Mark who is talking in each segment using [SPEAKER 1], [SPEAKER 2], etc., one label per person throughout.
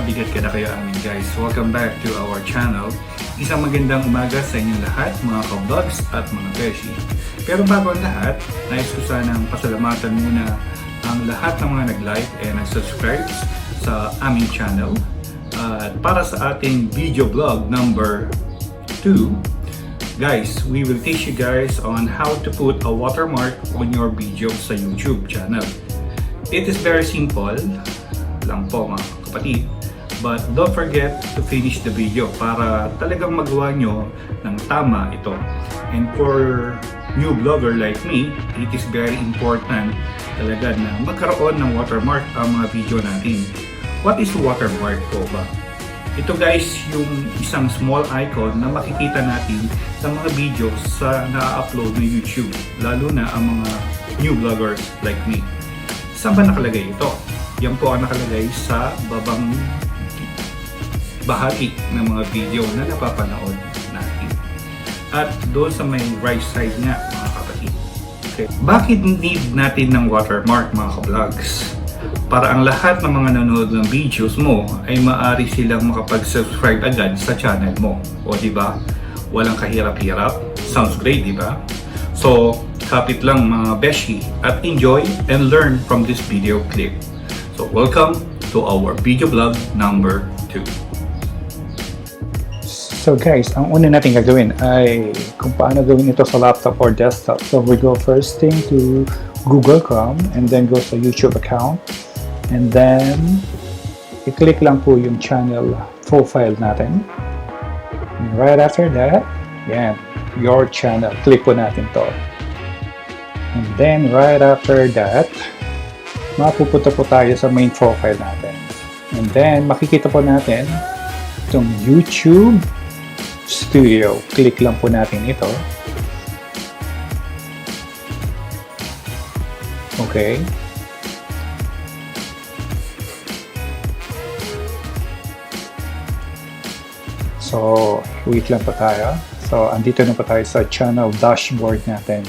[SPEAKER 1] bigat ka na kayo amin guys. Welcome back to our channel. Isang magandang umaga sa inyong lahat mga ka-vlogs at mga beshi. Pero bago ang lahat, nais ko sanang pasalamatan muna ang lahat ng mga nag-like and nag-subscribe sa aming channel. At para sa ating video vlog number 2, guys, we will teach you guys on how to put a watermark on your video sa YouTube channel. It is very simple lang po mga kapatid, but don't forget to finish the video para talagang magawa nyo ng tama ito. And for new vlogger like me, it is very important talaga na magkaroon ng watermark ang mga video natin. What is watermark po ba? Ito guys, yung isang small icon na makikita natin sa mga videos sa na-upload ng YouTube, lalo na ang mga new vloggers like me. Saan ba nakalagay ito? Yan po ang nakalagay sa babang bahagi ng mga video na napapanood natin. At doon sa may right side nga mga kapatid. Okay. Bakit need natin ng watermark mga ka-vlogs? Para ang lahat ng mga nanonood ng videos mo ay maaari silang makapag-subscribe agad sa channel mo. O diba? Walang kahirap-hirap. Sounds great, diba? So, kapit lang mga beshi at enjoy and learn from this video clip. So, welcome to our video vlog number 2.
[SPEAKER 2] So guys, ang una natin gagawin ay kung paano gawin ito sa laptop or desktop. So we go first thing to Google Chrome and then go sa YouTube account. And then, i-click lang po yung channel profile natin. And right after that, yan, your channel. Click po natin to. And then, right after that, mapupunta po tayo sa main profile natin. And then, makikita po natin itong YouTube Studio. Click lang po natin ito. Okay. So, wait lang po tayo. So, andito na po tayo sa channel dashboard natin.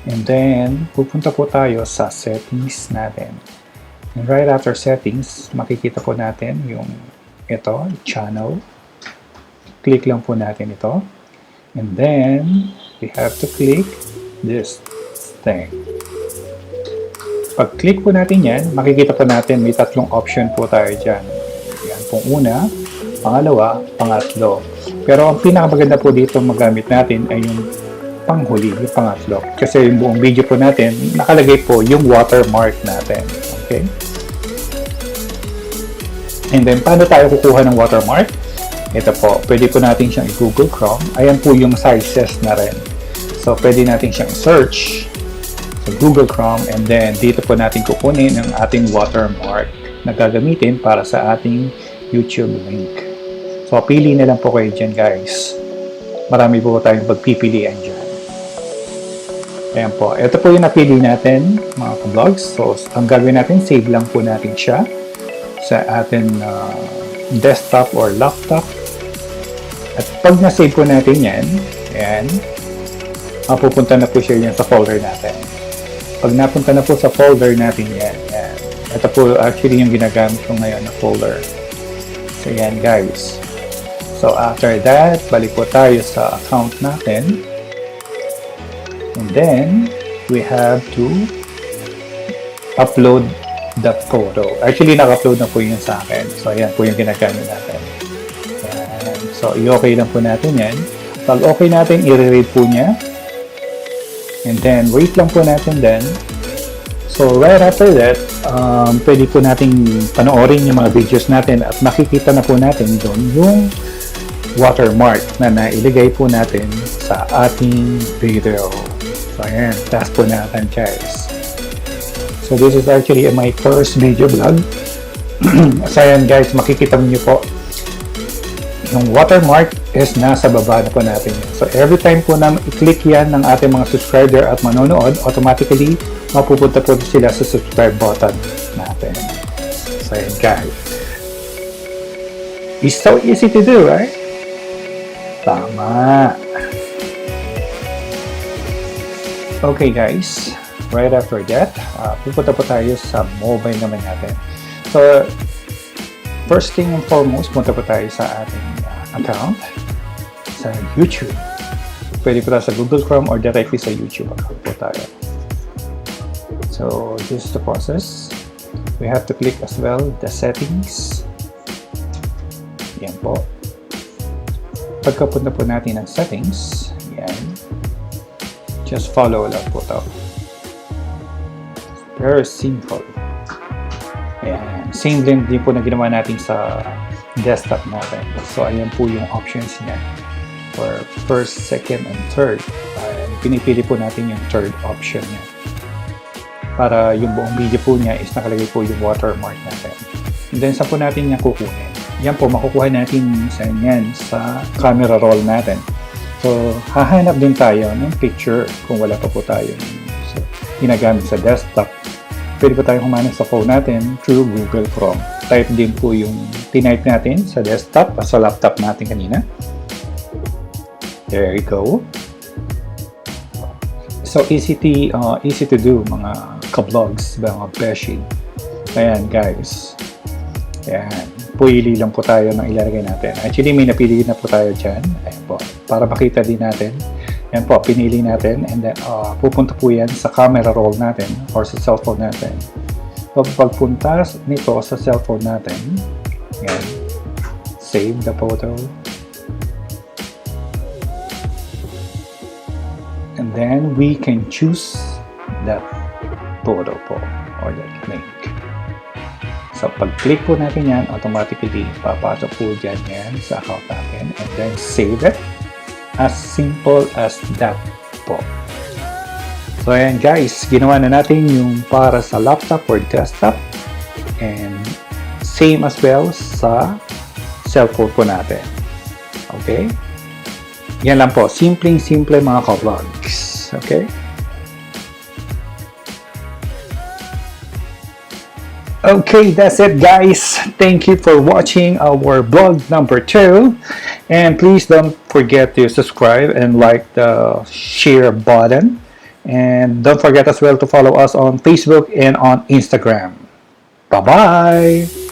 [SPEAKER 2] And then, pupunta po tayo sa settings natin. And right after settings, makikita po natin yung ito, channel. Click lang po natin ito. And then, we have to click this thing. Pag-click po natin yan, makikita po natin may tatlong option po tayo dyan. Yan pong una, pangalawa, pangatlo. Pero ang pinakamaganda po dito magamit natin ay yung panghuli, yung pangatlo. Kasi yung buong video po natin, nakalagay po yung watermark natin. Okay? And then, paano tayo kukuha ng watermark? Ito po, pwede po natin siyang i-Google Chrome. Ayan po yung sizes na rin. So, pwede natin siyang search sa Google Chrome and then dito po natin kukunin ang ating watermark na gagamitin para sa ating YouTube link. So, pili na lang po kayo dyan, guys. Marami po tayong pagpipilian dyan. Ayan po. Ito po yung napili natin, mga ka-vlogs. So, ang gagawin natin, save lang po natin siya sa ating desktop or laptop. At pag na-save po natin yan, ayan, mapupunta na po siya yan sa folder natin. Pag napunta na po sa folder natin yan, ayan. Ito po actually yung ginagamit ko ngayon na folder. So, ayan guys. So, after that, balik po tayo sa account natin. And then, we have to upload the photo. Actually, naka-upload na po yun sa akin. So, ayan po yung ginagamit natin. Ayan. So, i-okay lang po natin yan. Pag okay natin, i-read po niya. And then, wait lang po natin then. So, right after that, pwede po natin panoorin yung mga videos natin at makikita na po natin doon yung watermark na nailagay po natin sa ating video. So, ayan. Taas po natin, guys. So, this is actually my first video vlog. So, ayan, guys. Makikita niyo po yung watermark is nasa baba na po natin. So, every time po na i-click yan ng ating mga subscriber at manonood, automatically, mapupunta po sila sa subscribe button natin. So, ayan, guys. It's so easy to do, right? Tama. Okay guys, right after that, pupunta po tayo sa mobile naman natin. So, first thing and foremost, punta po tayo sa ating account sa YouTube. Pwede po tayo sa Google Chrome or directly sa YouTube account po tayo. So, this is the process. We have to click as well the settings. Yan po. Pagkapunta po natin ng settings, yan. Just follow lang po ito. Very simple. Ayan. Same din po na ginawa natin sa desktop natin. So, ayan po yung options niya. For first, second, and third. Pinipili po natin yung third option niya. Para yung buong video po niya is nakalagay po yung watermark natin. And then, saan po natin yung kukunin? Yan po, makukuha natin sa camera roll natin. So, hahanap din tayo ng picture kung wala pa po tayo ginagamit sa desktop. Pwede po tayong humanap sa phone natin through Google Chrome. Type din po yung tinype natin sa desktop o sa laptop natin kanina. There you go. So, easy to do mga ka-vlogs, mga beshi. Ayan, guys. Ayan. Pili lang po tayo ng ilalagay natin. Actually, may napili na po tayo dyan. Ayan po. Para makita din natin. Ayan po, pinili natin. And then, pupunta po yan sa camera roll natin or sa cellphone natin. So, pagpunta nito sa cellphone natin, ayan, save the photo. And then, we can choose that photo po or that link. So, pag-click po natin yan, automatically, papasok po dyan yan sa account natin. And then, save it. As simple as that po. So, ayan guys. Ginawa na natin yung para sa laptop or desktop. And same as well sa cellphone po natin. Okay? Yan lang po. Simpleng-simple mga ka-vlogs. Okay? Okay, that's it guys. Thank you for watching our vlog number 2. And please don't forget to subscribe and like the share button. And don't forget as well to follow us on Facebook and on Instagram. Bye-bye!